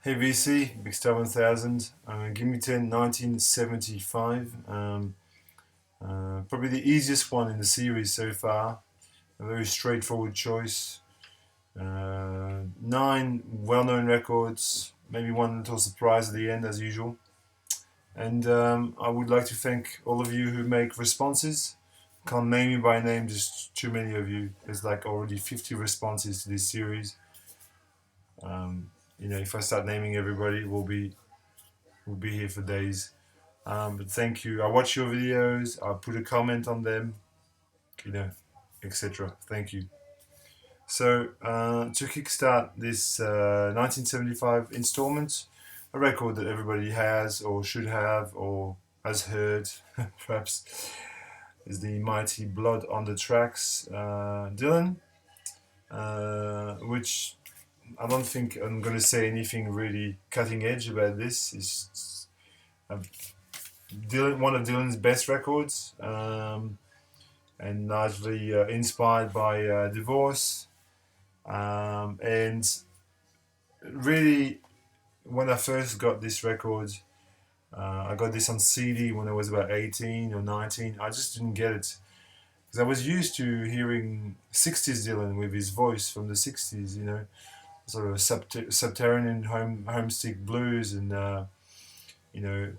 Hey VC, Big Star 1000, Gimme Ten 1975. Probably the easiest one in the series so far. A very straightforward choice. Nine well known records, maybe one little surprise at the end, as usual. And I would like to thank all of you who make responses. Can't name you by name, just too many of you. There's like already 50 responses to this series. Um, if I start naming everybody, we'll be here for days. But thank you. I watch your videos. I put a comment on them, you know, etc. Thank you. So to kickstart this 1975 installment, a record that everybody has or should have or has heard, perhaps, is the mighty Blood on the Tracks Dillon, which I don't think I'm going to say anything really cutting edge about this. It's one of Dillon's best records, and largely inspired by divorce. And really, when I first got this record, I got this on CD when I was about 18 or 19. I just didn't get it. Because I was used to hearing 60s Dillon with his voice from the 60s, sort of subterranean homestick blues and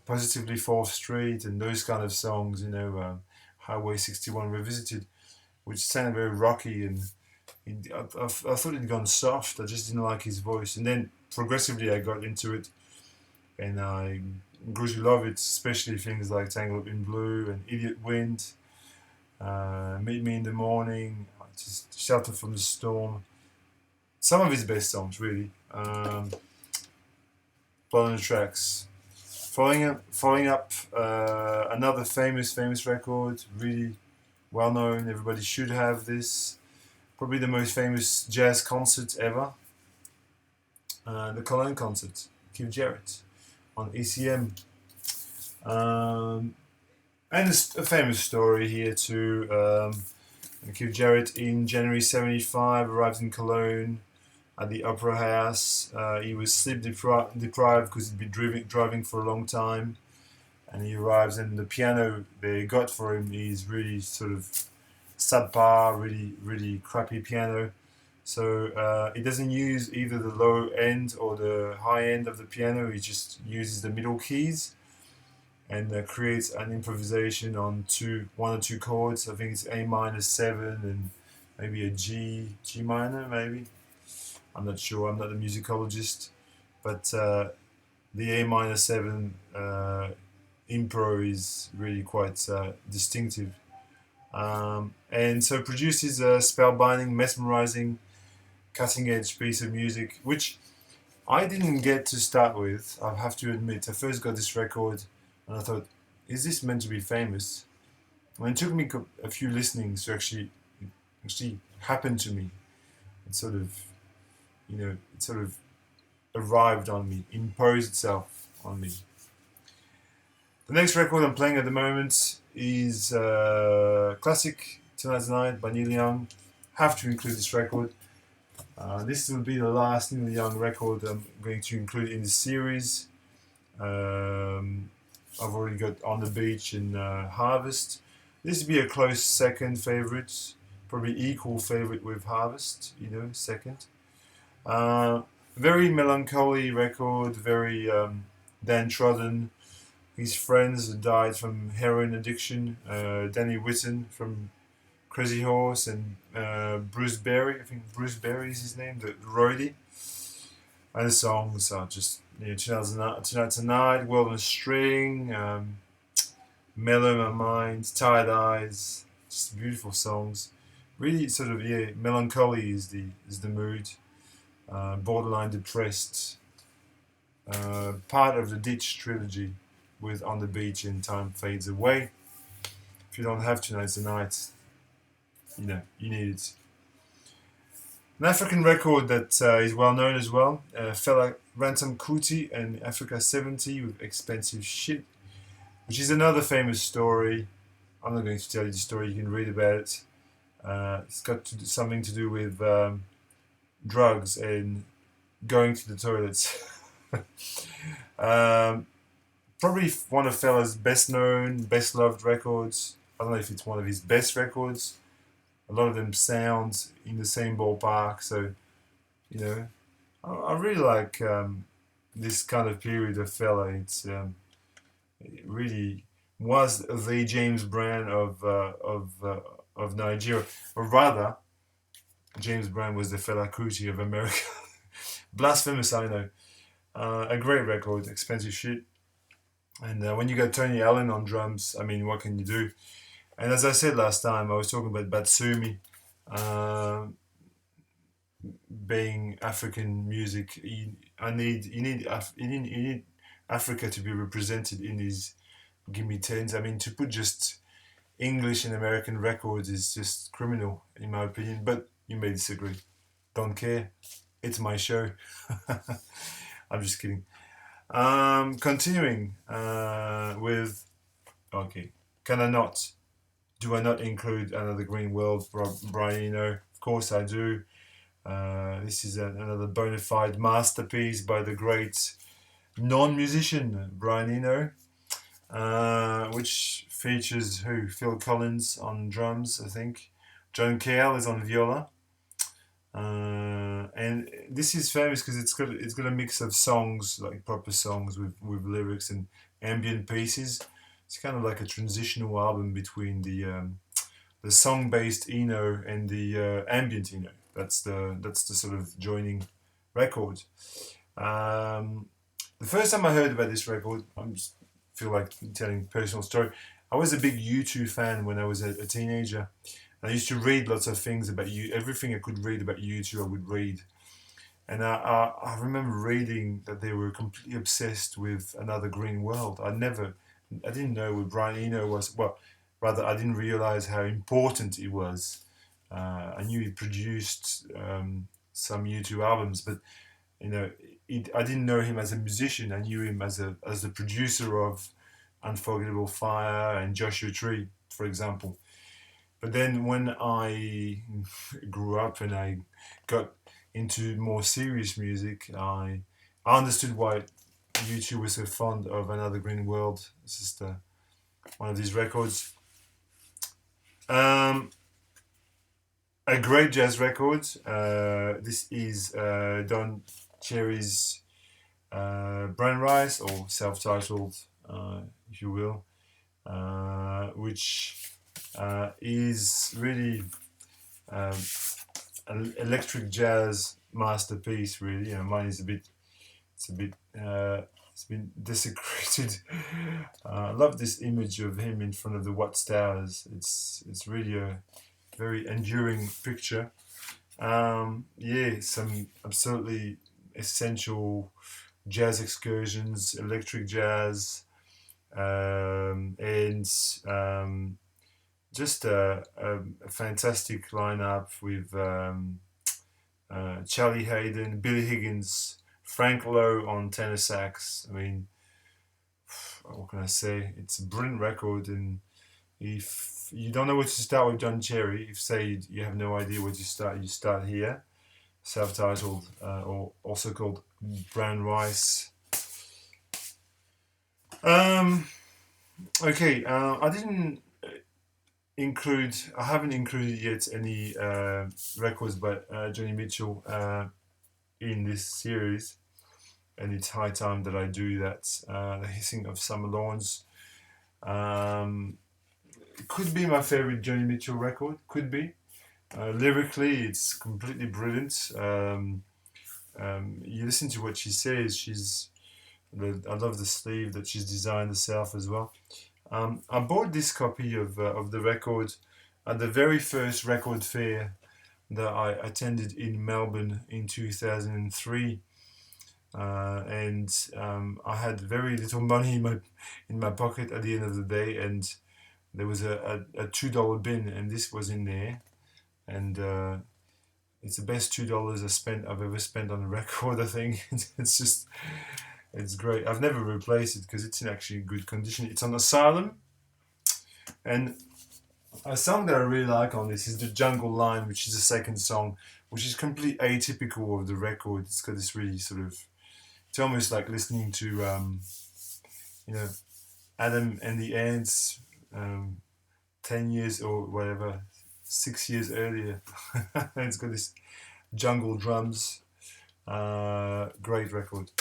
Positively Fourth Street and those kind of songs, Highway 61 Revisited, which sounded very rocky and I thought he'd gone soft. I just didn't like his voice, and then progressively I got into it, and I grew to love it, especially things like Tangled Up in Blue and Idiot Wind, Meet Me in the Morning, just Shelter from the Storm. Some of his best songs, really. Blood on the Tracks. Following up another famous record, really well known. Everybody should have this. Probably the most famous jazz concert ever. The Cologne concert, Keith Jarrett on ECM. And a famous story here too. Keith Jarrett in January 75 arrives in Cologne at the Opera House. He was sleep deprived because he'd been driving for a long time. And he arrives, and the piano they got for him is really sort of subpar, really crappy piano. So he doesn't use either the low end or the high end of the piano. He just uses the middle keys and creates an improvisation on one or two chords. I think it's A minor 7 and maybe a G minor, maybe. I'm not sure. I'm not a musicologist, but the A minor 7 impro is really quite distinctive. And so produces a spellbinding, mesmerizing, cutting-edge piece of music, which I didn't get to start with. I have to admit, I first got this record, and I thought, "Is this meant to be famous?" And it took me a few listenings to actually happen to me. It sort of, arrived on me, imposed itself on me. The next record I'm playing at the moment is classic Tonight's Night by Neil Young. Have to include this record. This will be the last Neil Young record I'm going to include in the series. I've already got On the Beach and Harvest. This would be a close second favorite, probably equal favorite with Harvest, second. Very melancholy record, very downtrodden. His friends died from heroin addiction. Danny Whitten from Crazy Horse and Bruce Berry. I think Bruce Berry is his name, the roadie. And the songs are just Tonight Tonight, World on a String, Mellow My Mind, Tired Eyes. Just beautiful songs. Really sort of melancholy is the mood. Borderline depressed. Part of the Ditch trilogy with On the Beach and Time Fades Away. If you don't have Tonight's the Night, you need it. An African record that is well known as well. Fela Ransom Kuti and Africa 70 with Expensive Shit, which is another famous story. I'm not going to tell you the story, you can read about it. It's got something to do with drugs and going to the toilets. um, Probably one of Fella's best known, best loved records. I don't know if it's one of his best records. A lot of them sound in the same ballpark, so you know, I really like this kind of period of Fella. It really was the James Brown of Nigeria, or rather, James Brown was the Fela Kuti of America. Blasphemous, I know. A great record, expensive shit. And when you got Tony Allen on drums, I mean, what can you do? And as I said last time, I was talking about Batsumi uh, being African music. You need Africa to be represented in these Gimme Tens. I mean, to put just English and American records is just criminal, in my opinion. But you may disagree. Don't care. It's my show. I'm just kidding. Continuing with okay, can I not? Do I not include Another Green World, Brian Eno? Of course I do. This is another bona fide masterpiece by the great non-musician Brian Eno, which features who? Phil Collins on drums, I think. John Cale is on viola. And this is famous because it's got a mix of songs, like proper songs with lyrics and ambient pieces. It's kind of like a transitional album between the song based Eno and the ambient Eno. That's the sort of joining record. The first time I heard about this record, I just feel like telling a personal story. I was a big U2 fan when I was a teenager. I used to read lots of things about you. Everything I could read about U2, I would read. And I remember reading that they were completely obsessed with Another Green World. I didn't know what Brian Eno was. Well, rather, I didn't realize how important it was. I knew he produced some U2 albums, but you know, I didn't know him as a musician. I knew him as the producer of Unforgettable Fire and Joshua Tree, for example. But then when I grew up and I got into more serious music, I understood why U2 was so fond of Another Green World. It's just one of these records. A great jazz record. This is Don Cherry's Brown Rice, or self-titled, if you will, which is really an electric jazz masterpiece. Really, mine is it's been desecrated. I love this image of him in front of the Watchtowers. It's really a very enduring picture. Some absolutely essential jazz excursions, electric jazz, and just a fantastic lineup with Charlie Hayden, Billy Higgins, Frank Lowe on tenor sax. I mean, what can I say? It's a brilliant record, and if you don't know where to start with John Cherry, if say you have no idea where to start, you start here, self-titled, or also called Brown Rice. Okay, I haven't included yet any records by Joni Mitchell in this series, and it's high time that I do that. The Hissing of Summer Lawns. It could be my favorite Joni Mitchell record. Could be. Lyrically, it's completely brilliant. You listen to what she says. I love the sleeve that she's designed herself as well. I bought this copy of the record at the very first record fair that I attended in Melbourne in 2003. And I had very little money in my pocket at the end of the day, and there was a $2 bin, and this was in there, and it's the best $2 I've ever spent on a record. I think it's great. I've never replaced it because it's in actually good condition. It's on Asylum, and a song that I really like on this is The Jungle Line, which is the second song, which is completely atypical of the record. It's got this really sort of It's almost like listening to you know, Adam and the Ants 10 years or whatever, 6 years earlier. It's got this jungle drums. Great record.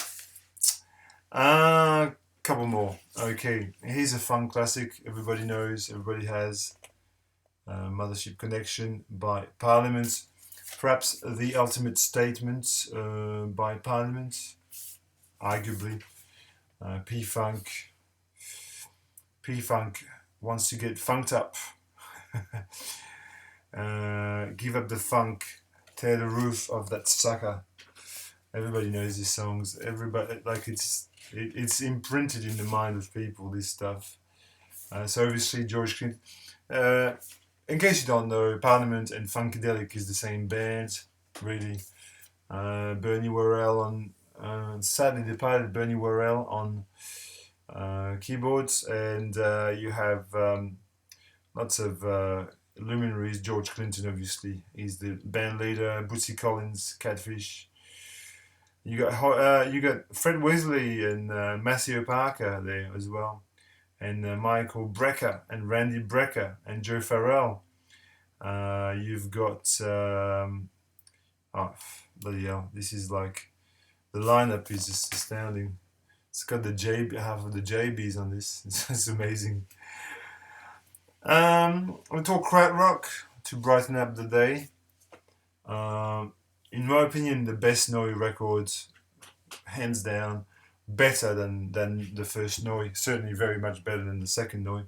Couple more. Okay, here's a fun classic. Everybody knows, everybody has. Mothership Connection by Parliament. Perhaps the ultimate statement by Parliament. Arguably. P-Funk. P-Funk wants to get funked up. Give up the funk. Tear the roof of that sucker. Everybody knows these songs. Everybody, like, it's imprinted in the mind of people, this stuff. So obviously George Clinton. In case you don't know, Parliament and Funkadelic is the same band, really. Bernie Worrell on, sadly departed Bernie Worrell on keyboards, and you have lots of luminaries. George Clinton, obviously, he's the band leader. Bootsy Collins, Catfish. You got Fred Wesley and Maceo Parker there as well, and Michael Brecker and Randy Brecker and Joe Farrell. You've got bloody hell! This is like, the lineup is just astounding. It's got the half of the JBs on this. It's amazing. We talk krautrock rock to brighten up the day. In my opinion, the best Noi record, hands down, better than the first Noi. Certainly very much better than the second Noi.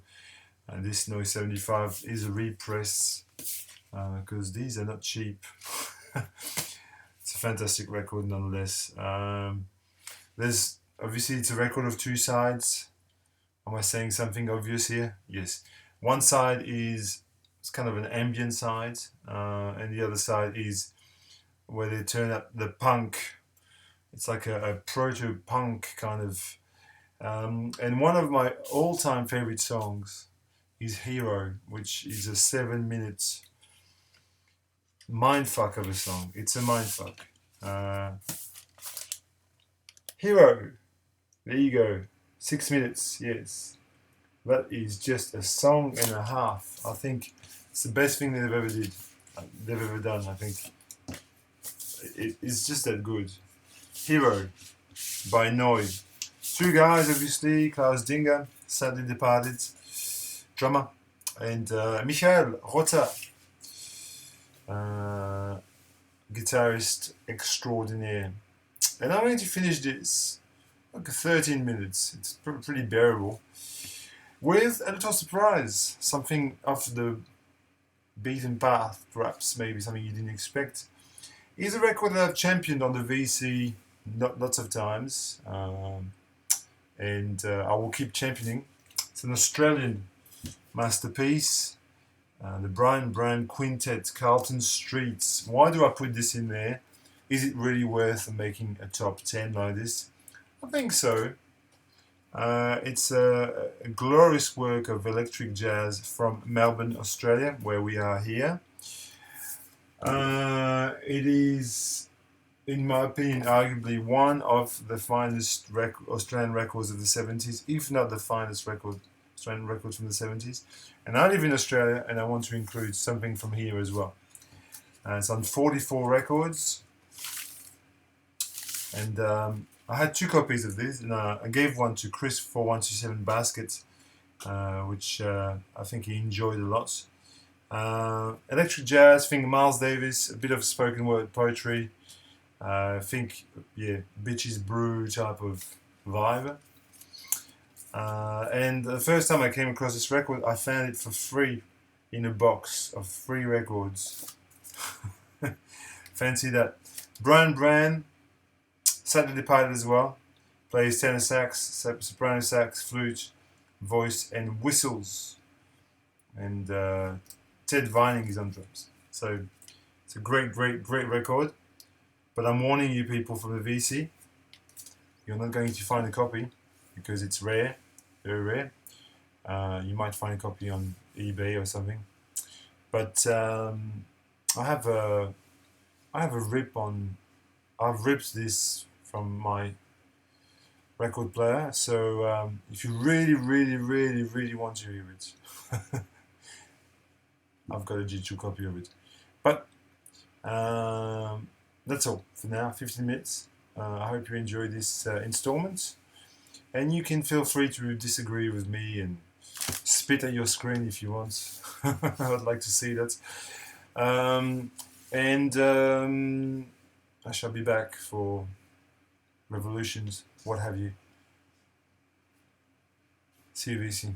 And this Noi 75 is a repress, because these are not cheap. It's a fantastic record nonetheless. There's obviously, it's a record of two sides. Am I saying something obvious here? Yes. One side it's kind of an ambient side, and the other side is where they turn up the punk. It's like a proto-punk kind of. And one of my all-time favorite songs is Hero, which is a 7-minute mindfuck of a song. It's a mindfuck. Hero. There you go. 6 minutes, yes. That is just a song and a half. I think it's the best thing they've ever done, I think. It's just that good. Hero by Noi. Two guys, obviously. Klaus Dinger, sadly departed, drummer, and Michael Rota, guitarist extraordinaire. And I'm going to finish this, like 13 minutes. It's pretty bearable, with a little surprise, something off the beaten path, perhaps, maybe something you didn't expect. It's a record that I've championed on the VC lots of times, and I will keep championing. It's an Australian masterpiece, the Brian Brand Quintet, Carlton Streets. Why do I put this in there? Is it really worth making a top 10 like this? I think so. It's a glorious work of electric jazz from Melbourne, Australia, where we are here. It is, in my opinion, arguably one of the finest Australian records of the 70s, if not the finest Australian records from the 70s. And I live in Australia, and I want to include something from here as well. It's on 44 records. And I had 2 copies of this, and I gave one to Chris for 127 Basket, which I think he enjoyed a lot. Electric jazz, think Miles Davis, a bit of spoken word poetry. Think, bitches brew type of vibe. And the first time I came across this record, I found it for free in a box of 3 records. Fancy that. Brian Brand, sadly departed as well, plays tenor sax, soprano sax, flute, voice, and whistles. And Ted Vining is on drums. So it's a great record. But I'm warning you people from the VC, you're not going to find a copy because it's rare, very rare. You might find a copy on eBay or something. But I have a rip on. I've ripped this from my record player. So if you really, really, really, really want to hear it, I've got a digital copy of it. But that's all for now. 15 minutes. I hope you enjoyed this installment. And you can feel free to disagree with me and spit at your screen if you want. I would like to see that. And I shall be back for revolutions, what have you. See you, VC.